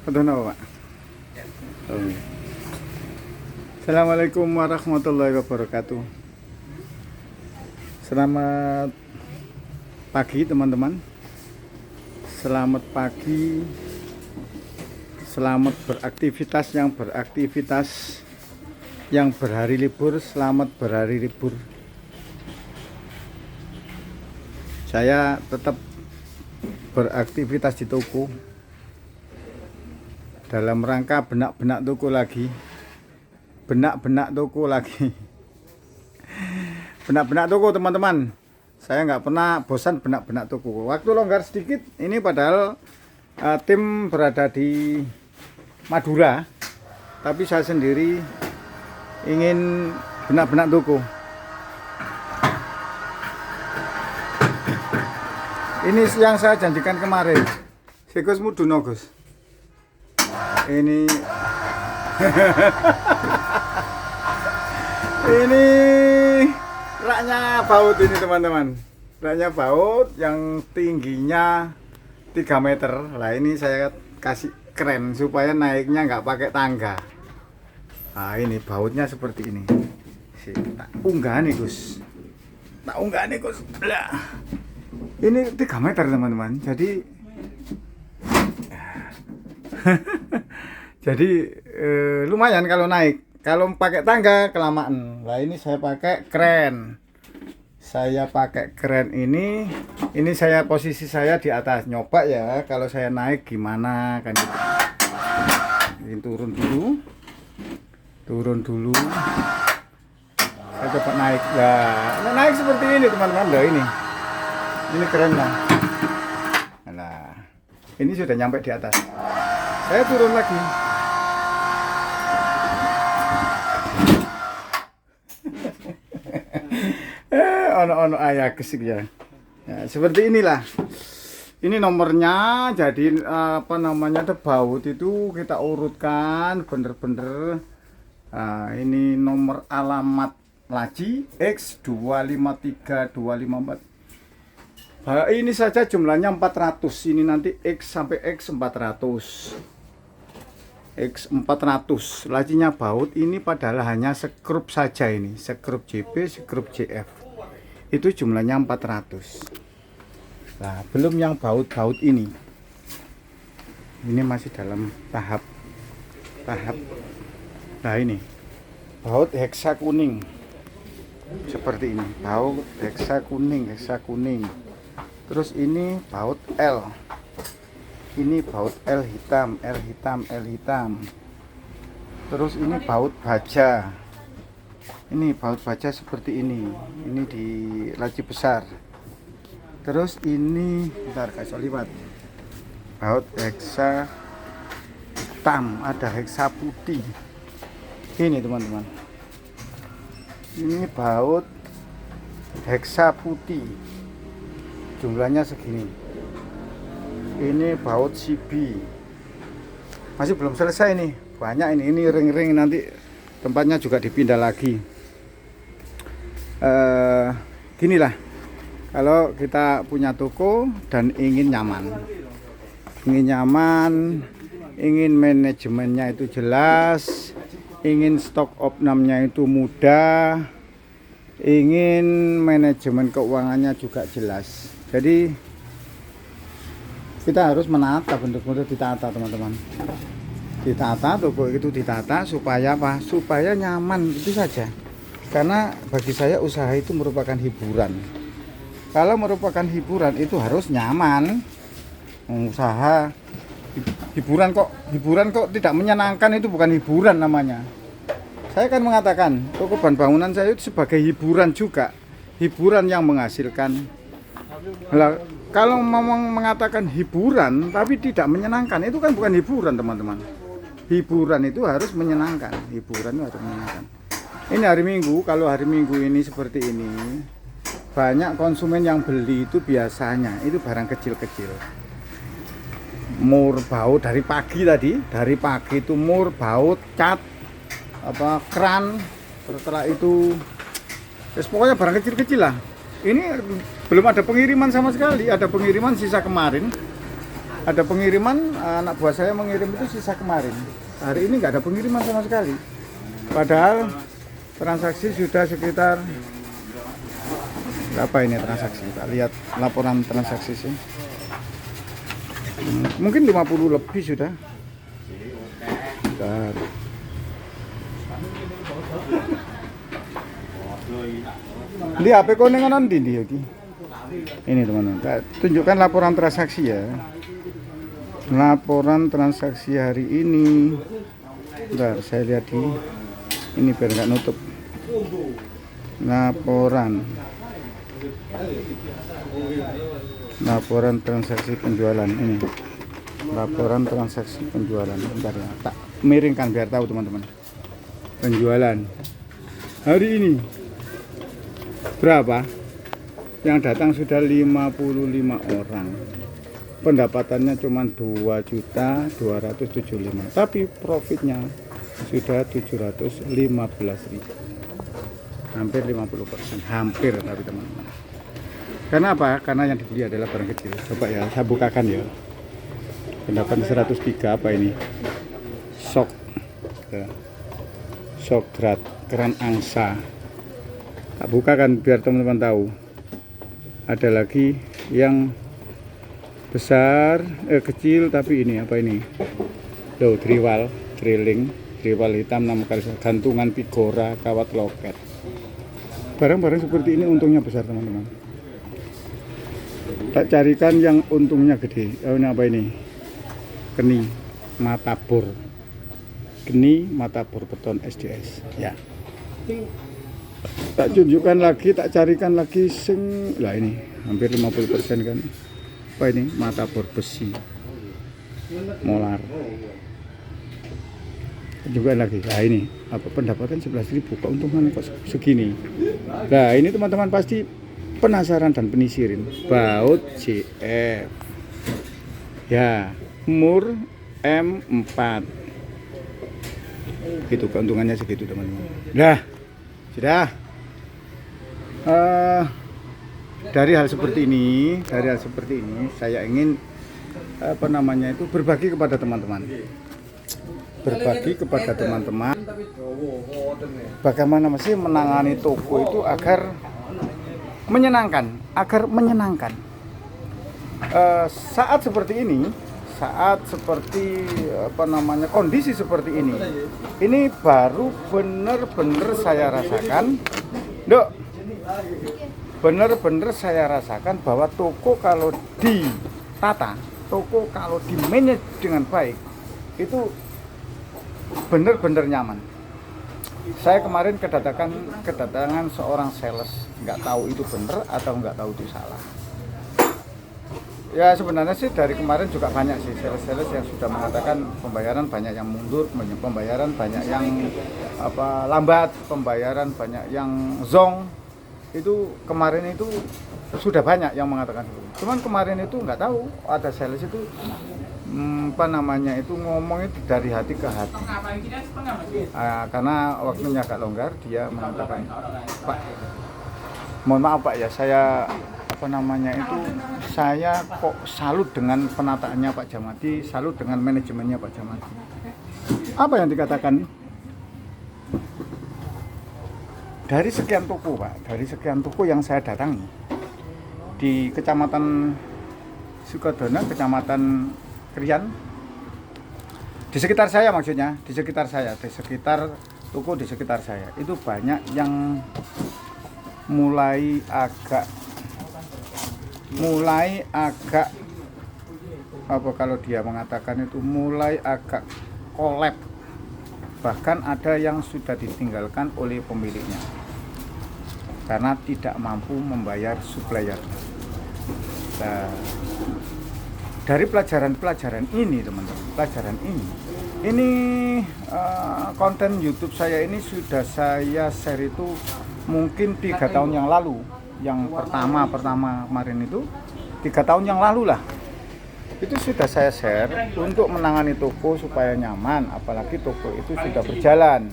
Betul apa, Pak? Oh. Assalamualaikum warahmatullahi wabarakatuh. Selamat pagi teman-teman. Selamat pagi. Selamat beraktivitas yang berhari libur. Selamat berhari libur. Saya tetap beraktivitas di toko dalam rangka benak-benak toko lagi. Benak-benak toko teman-teman. Saya nggak pernah bosan benak-benak toko. Waktu longgar sedikit ini, padahal tim berada di Madura, tapi saya sendiri ingin benak-benak toko. Ini yang saya janjikan kemarin. Si Gus Muduno, Gus. Ini ini raknya baut ini teman-teman. Raknya baut yang tingginya 3 meter. Lah ini saya kasih kren supaya naiknya nggak pakai tangga. Nah ini bautnya seperti ini. Tak unggah nih Gus. Lah. Ini 3 meter teman-teman. Jadi lumayan kalau naik. Kalau pakai tangga kelamaan. Lah ini saya pakai kren. Ini saya posisi saya di atas, nyoba ya kalau saya naik gimana kan gitu. Ini turun dulu. Saya coba naik. Nah, naik seperti ini teman-teman. Loh ini keren lah. Nah, ini sudah nyampe di atas. Saya turun lagi. Ono ayah kesik ya. Ya. Seperti inilah. Ini nomornya. Jadi baut itu kita urutkan bener-bener. Nah, ini nomor alamat laci X253254. Nah, ini saja jumlahnya 400. Ini nanti X sampai X400. X400. Lacinya baut ini padahal hanya skrup saja ini. Skrup JP, skrup JF. Itu jumlahnya 400. Nah, belum yang baut-baut ini. Ini masih dalam tahap. Nah, ini baut heksa kuning. Seperti ini. Baut heksa kuning. Terus ini baut L. Ini baut L hitam. Terus ini baut baja. Ini baut baja seperti ini. Ini di laci besar. Terus ini bentar kasih liwat. Baut heksa hitam, ada heksa putih. Ini teman-teman. Ini baut heksa putih. Jumlahnya segini. Ini baut CB. Masih belum selesai nih. Banyak ini ring-ring, nanti tempatnya juga dipindah lagi. Ginilah. Kalau kita punya toko dan ingin nyaman, ingin manajemennya itu jelas, ingin stok opnamnya itu mudah, ingin manajemen keuangannya juga jelas. Jadi kita harus menata, benar-benar ditata teman-teman. Ditata, toko itu ditata supaya apa? Supaya nyaman, itu saja. Karena bagi saya usaha itu merupakan hiburan. Kalau merupakan hiburan itu harus nyaman. Usaha hiburan kok tidak menyenangkan, itu bukan hiburan namanya. Saya kan mengatakan toko bahan bangunan saya itu sebagai hiburan juga, hiburan yang menghasilkan. Nah, kalau mengatakan hiburan tapi tidak menyenangkan, itu kan bukan hiburan teman-teman. Hiburan itu harus menyenangkan. Ini hari Minggu. Kalau hari Minggu ini seperti ini, banyak konsumen yang beli itu biasanya itu barang kecil-kecil. Mur baut dari pagi itu mur baut, cat, kran, setelah itu pokoknya barang kecil-kecil lah. Ini belum ada pengiriman sama sekali. Ada pengiriman sisa kemarin. Ada pengiriman, anak buah saya mengirim itu sisa kemarin. Hari ini nggak ada pengiriman sama sekali. Padahal transaksi sudah sekitar berapa ini transaksi? Kita lihat laporan transaksi sih. Mungkin 50 lebih sudah. Bentar. Di HP konengan di iki. Ini teman-teman, tunjukkan laporan transaksi ya. Laporan transaksi hari ini. Bentar, saya lihat di ini biar nggak nutup. Laporan transaksi penjualan ini. Laporan transaksi penjualan. Bentar ya, tak miringkan biar tahu teman-teman. Penjualan hari ini berapa? Yang datang sudah 55 orang. Pendapatannya cuma 2.275.000, tapi profitnya sudah 715.000, hampir 50%, hampir tapi teman-teman. Karena apa? Karena yang dibeli adalah barang kecil. Coba ya, saya bukakan ya. Pendapatan 103 apa ini? Sok Sokrat, keran angsa. Tak bukakan biar teman-teman tahu. Ada lagi yang besar, kecil tapi ini apa ini? Loh, driwal hitam 6 kali gantungan pigora kawat loket. Barang-barang seperti ini untungnya besar teman-teman. Tak carikan yang untungnya gede. Oh, ini apa ini? Keni matabor beton SDS ya. Tak tunjukkan lagi, tak carikan lagi lah ini hampir 50% kan. Apa ini? Matabor besi molar. Juga lagi. Nah ini apa pendapatan 11.000, keuntungan kok segini. Nah ini teman-teman pasti penasaran dan penisirin. Baut CF ya, mur M4 gitu, keuntungannya segitu teman-teman. Nah sudah dari hal seperti ini saya ingin berbagi kepada teman-teman, bagaimana mesti menangani toko itu agar menyenangkan, saat seperti ini, kondisi seperti ini baru benar-benar saya rasakan, saya rasakan bahwa toko kalau ditata, toko kalau di-manage dengan baik, itu benar-benar nyaman. Saya kemarin kedatangan seorang sales, nggak tahu itu benar atau nggak tahu itu salah. Ya sebenarnya sih dari kemarin juga banyak sih sales-sales yang sudah mengatakan pembayaran banyak yang mundur, pembayaran banyak yang lambat, pembayaran banyak yang zong. Itu kemarin itu sudah banyak yang mengatakan itu. Cuman kemarin itu nggak tahu ada sales itu ngomong itu dari hati ke hati. Karena waktunya agak longgar, dia mengatakan, Pak, mohon maaf Pak ya, saya kok salut dengan penataannya Pak Jamadi, salut dengan manajemennya Pak Jamadi. Apa yang dikatakan? Dari sekian toko Pak, dari sekian toko yang saya datangi di Kecamatan Sukodono, Kecamatan Krian, di sekitar saya maksudnya, di sekitar toko di sekitar saya, itu banyak yang mulai agak kalau dia mengatakan itu mulai agak kolab. Bahkan ada yang sudah ditinggalkan oleh pemiliknya karena tidak mampu membayar supplier. Nah, dari pelajaran ini teman-teman, konten YouTube saya ini sudah saya share itu mungkin 3 tahun yang lalu. Yang pertama kemarin itu 3 tahun yang lalu lah. Itu sudah saya share untuk menangani toko supaya nyaman, apalagi toko itu sudah berjalan,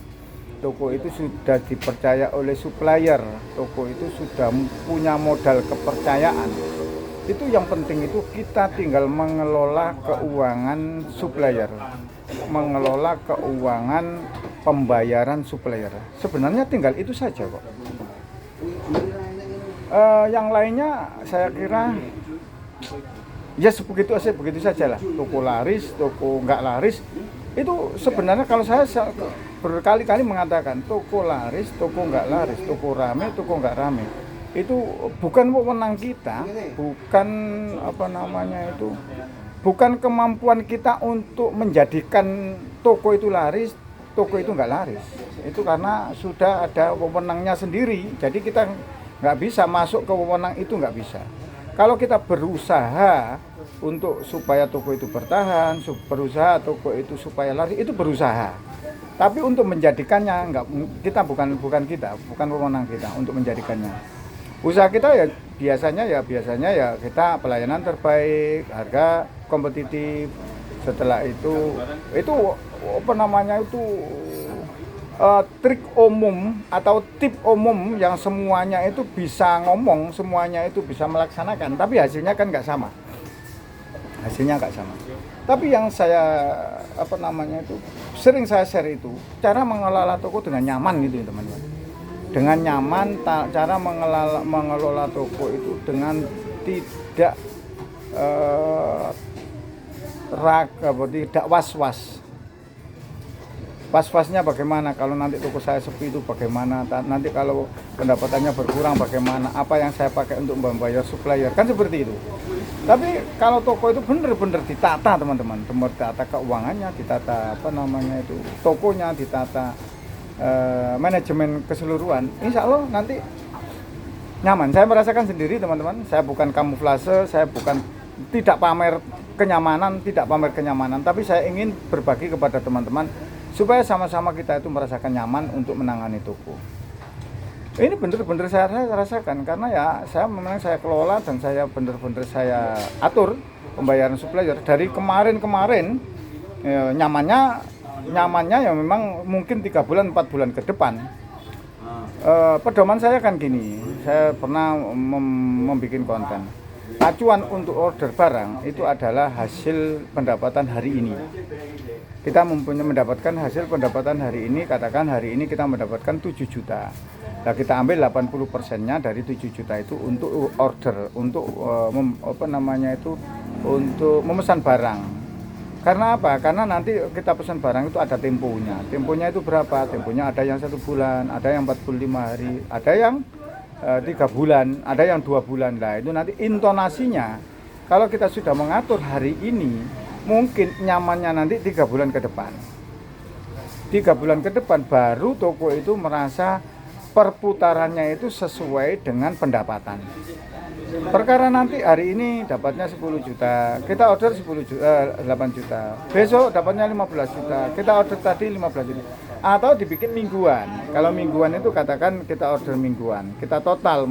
toko itu sudah dipercaya oleh supplier, toko itu sudah punya modal kepercayaan. Itu yang penting itu kita tinggal mengelola keuangan supplier, mengelola keuangan pembayaran supplier. Sebenarnya tinggal itu saja kok. Yang lainnya saya kira ya begitu saja lah. Toko laris, toko nggak laris, itu sebenarnya kalau saya berkali-kali mengatakan toko laris, toko nggak laris, toko rame, toko nggak rame, itu bukan wewenang kita, bukan bukan kemampuan kita untuk menjadikan toko itu laris, toko itu nggak laris. Itu karena sudah ada wewenangnya sendiri, jadi kita nggak bisa masuk ke wewenang itu, nggak bisa. Kalau kita berusaha untuk supaya toko itu bertahan, berusaha toko itu supaya laris, itu berusaha. Tapi untuk menjadikannya bukan wewenang kita untuk menjadikannya. Usaha kita ya biasanya ya kita pelayanan terbaik, harga kompetitif. Setelah itu trik umum atau tip umum yang semuanya itu bisa ngomong, semuanya itu bisa melaksanakan, tapi hasilnya kan nggak sama. Tapi yang saya sering saya share itu cara mengelola toko dengan nyaman gitu ya teman-teman. Dengan nyaman, cara mengelola toko itu dengan tidak tidak was-was. Was-wasnya bagaimana, kalau nanti toko saya sepi itu bagaimana, nanti kalau pendapatannya berkurang bagaimana, apa yang saya pakai untuk membayar supplier, kan seperti itu. Tapi kalau toko itu benar-benar ditata teman-teman, ditata keuangannya, ditata tokonya, ditata manajemen keseluruhan, insya Allah nanti nyaman. Saya merasakan sendiri teman-teman, saya bukan kamuflase, saya tidak pamer kenyamanan, tapi saya ingin berbagi kepada teman-teman supaya sama-sama kita itu merasakan nyaman untuk menangani toko. Ini benar-benar saya rasakan karena ya saya kelola dan saya benar-benar saya atur pembayaran supplier dari kemarin nyamannya ya memang mungkin 3 bulan 4 bulan ke depan. Pedoman saya kan gini, saya pernah membuat konten. Acuan untuk order barang itu adalah hasil pendapatan hari ini. Kita mendapatkan hasil pendapatan hari ini, katakan hari ini kita mendapatkan 7 juta. Nah, kita ambil 80%-nya dari 7 juta itu untuk order, untuk untuk memesan barang. Karena apa? Karena nanti kita pesan barang itu ada temponya. Temponya itu berapa? Temponya ada yang 1 bulan, ada yang 45 hari, ada yang 3 bulan, ada yang 2 bulan. Lah itu nanti intonasinya kalau kita sudah mengatur hari ini, mungkin nyamannya nanti 3 bulan ke depan. 3 bulan ke depan baru toko itu merasa perputarannya itu sesuai dengan pendapatan. Perkara nanti hari ini dapatnya 10 juta, kita order 8 juta. Besok dapatnya 15 juta, kita order tadi 15 juta. Atau dibikin mingguan. Kalau mingguan itu katakan kita order mingguan, kita total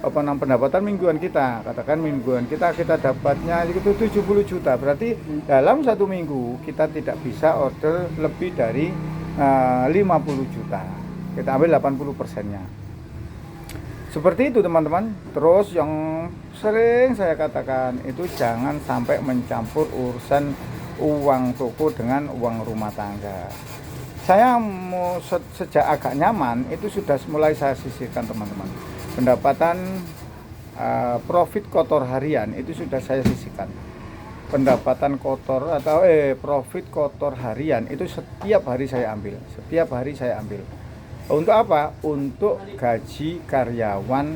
pendapatan mingguan kita, katakan mingguan kita dapatnya itu 70 juta. Berarti dalam 1 minggu kita tidak bisa order lebih dari 50 juta. Kita ambil 80%-nya. Seperti itu teman-teman. Terus yang sering saya katakan itu jangan sampai mencampur urusan uang toko dengan uang rumah tangga. Saya mau sejak agak nyaman itu sudah mulai saya sisihkan teman-teman. Pendapatan profit kotor harian itu sudah saya sisihkan. Pendapatan kotor atau profit kotor harian itu setiap hari saya ambil. Untuk apa? Untuk gaji karyawan.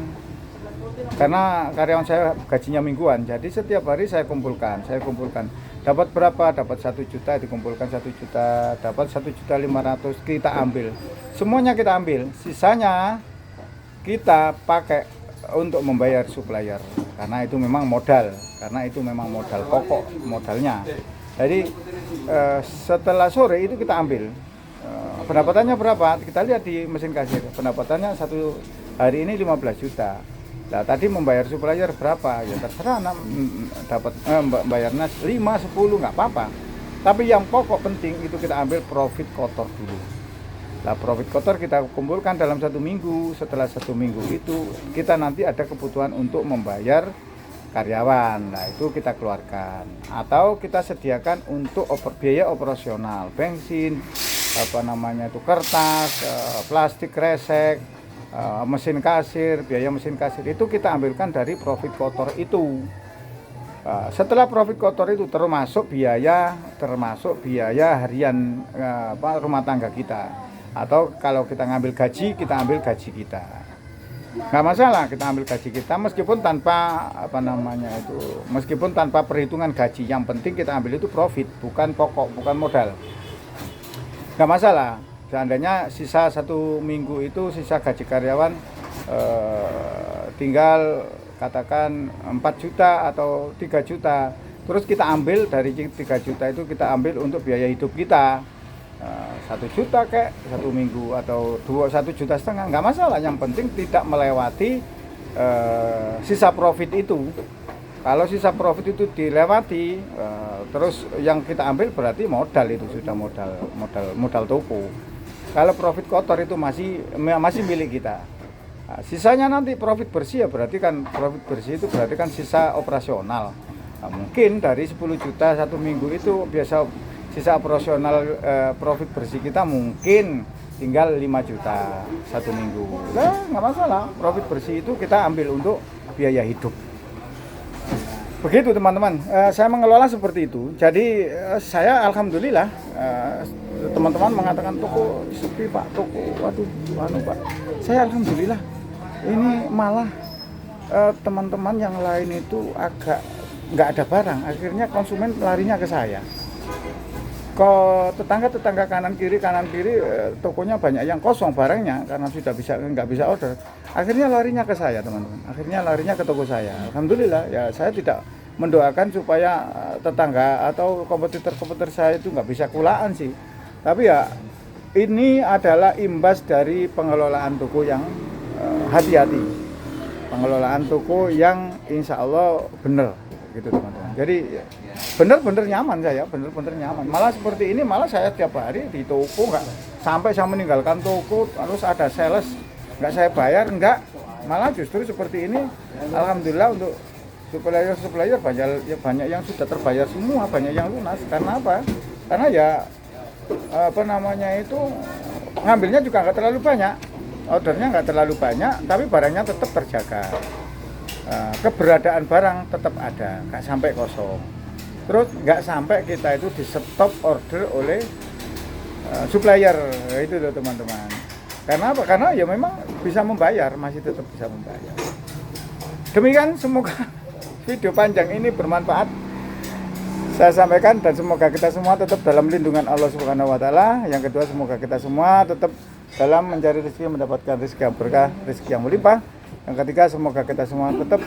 Karena karyawan saya gajinya mingguan, jadi setiap hari saya kumpulkan. Dapat berapa? Dapat 1 juta, dikumpulkan 1 juta, dapat 1.500.000 kita ambil. Semuanya kita ambil. Sisanya kita pakai untuk membayar supplier. Karena itu memang modal pokok, modalnya. Jadi setelah sore itu kita ambil. Pendapatannya berapa? Kita lihat di mesin kasir. Pendapatannya 1 hari ini 15 juta. Nah, tadi membayar supplier berapa? Ya terserah, dapat bayarnya 5, 10 nggak apa-apa. Tapi yang pokok penting itu kita ambil profit kotor dulu. Nah, profit kotor kita kumpulkan dalam 1 minggu. Setelah 1 minggu itu kita nanti ada kebutuhan untuk membayar karyawan. Nah, itu kita keluarkan atau kita sediakan untuk biaya operasional, bensin, apa namanya itu, kertas, plastik kresek, mesin kasir, biaya mesin kasir itu kita ambilkan dari profit kotor itu. Setelah profit kotor itu termasuk biaya harian rumah tangga kita, atau kalau kita ngambil gaji, kita ambil gaji kita, nggak masalah, kita ambil gaji kita meskipun tanpa meskipun tanpa perhitungan gaji. Yang penting kita ambil itu profit, bukan pokok, bukan modal, nggak masalah. Seandainya sisa 1 minggu itu sisa gaji karyawan tinggal katakan 4 juta atau 3 juta, terus kita ambil dari 3 juta itu kita ambil untuk biaya hidup kita, 1 juta kayak 1 minggu atau 1,5 juta, nggak masalah. Yang penting tidak melewati sisa profit itu. Kalau sisa profit itu dilewati, terus yang kita ambil berarti modal, itu sudah modal toko. Kalau profit kotor itu masih milik kita. Nah, sisanya nanti profit bersih, ya berarti kan profit bersih itu berarti kan sisa operasional. Nah, mungkin dari 10 juta 1 minggu itu biasa sisa operasional, profit bersih kita mungkin tinggal 5 juta 1 minggu. Nah, nggak masalah, profit bersih itu kita ambil untuk biaya hidup. Begitu teman-teman, saya mengelola seperti itu. Jadi saya alhamdulillah, teman-teman mengatakan toko sepi Pak, toko waduh Pak. Saya alhamdulillah ini malah teman-teman yang lain itu agak nggak ada barang, akhirnya konsumen larinya ke saya. Kok tetangga kanan kiri tokonya banyak yang kosong barangnya karena sudah nggak bisa order. Akhirnya larinya ke saya teman-teman. Akhirnya larinya ke toko saya. Alhamdulillah ya, saya tidak mendoakan supaya tetangga atau kompetitor saya itu nggak bisa kulaan sih. Tapi ya ini adalah imbas dari pengelolaan toko yang hati-hati. Pengelolaan toko yang insya Allah benar gitu teman-teman. Jadi bener-bener nyaman saya, bener-bener nyaman. Malah seperti ini, malah saya tiap hari di toko, nggak sampai saya meninggalkan toko harus ada sales nggak saya bayar, enggak. Malah justru seperti ini, alhamdulillah untuk supplier banyak yang sudah terbayar semua, banyak yang lunas. Karena apa? Karena ya ngambilnya juga nggak terlalu banyak, ordernya nggak terlalu banyak, tapi barangnya tetap terjaga. Keberadaan barang tetap ada, nggak sampai kosong. Terus nggak sampai kita itu di stop order oleh supplier, itu loh teman-teman. Karena apa? Karena ya memang bisa membayar, masih tetap bisa membayar. Demikian, semoga video panjang ini bermanfaat saya sampaikan, dan semoga kita semua tetap dalam lindungan Allah Subhanahu wa taala. Yang kedua, semoga kita semua tetap dalam mencari rezeki, mendapatkan rezeki yang berkah, rezeki yang melimpah. Yang ketiga, semoga kita semua tetap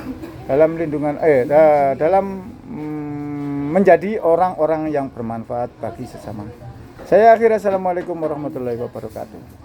dalam lindungan menjadi orang-orang yang bermanfaat bagi sesama. Saya akhir, assalamualaikum warahmatullahi wabarakatuh.